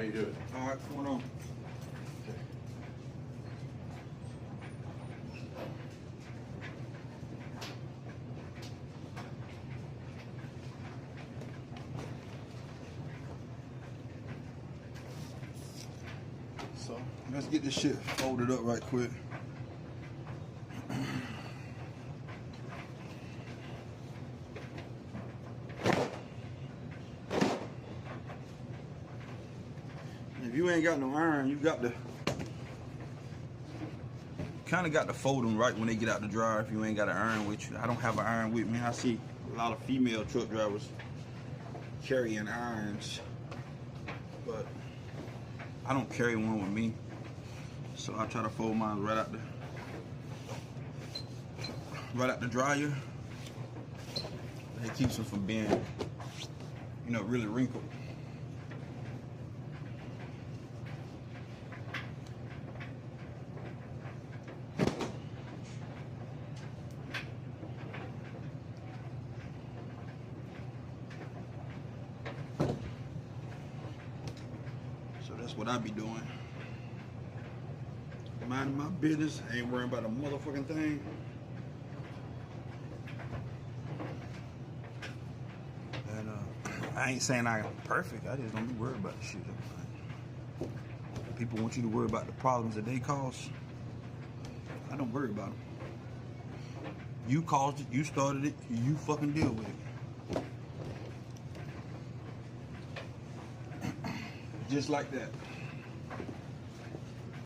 you doing? All right, what's going on? So let's get this shit folded up right quick. If you ain't got no iron, you got to kind of got to fold them right when they get out the dryer. If you ain't got an iron with you, I don't have an iron with me. I see a lot of female truck drivers carrying irons, but I don't carry one with me. So I try to fold mine right out the dryer. It keeps them from being, you know, really wrinkled. So that's what I be doing. Minding my business, ain't worrying about a motherfucking thing. And I ain't saying I'm perfect. I just don't be worried about the shit. People want you to worry about the problems that they cause. I don't worry about them. You caused it, you started it, you fucking deal with it. Just like that.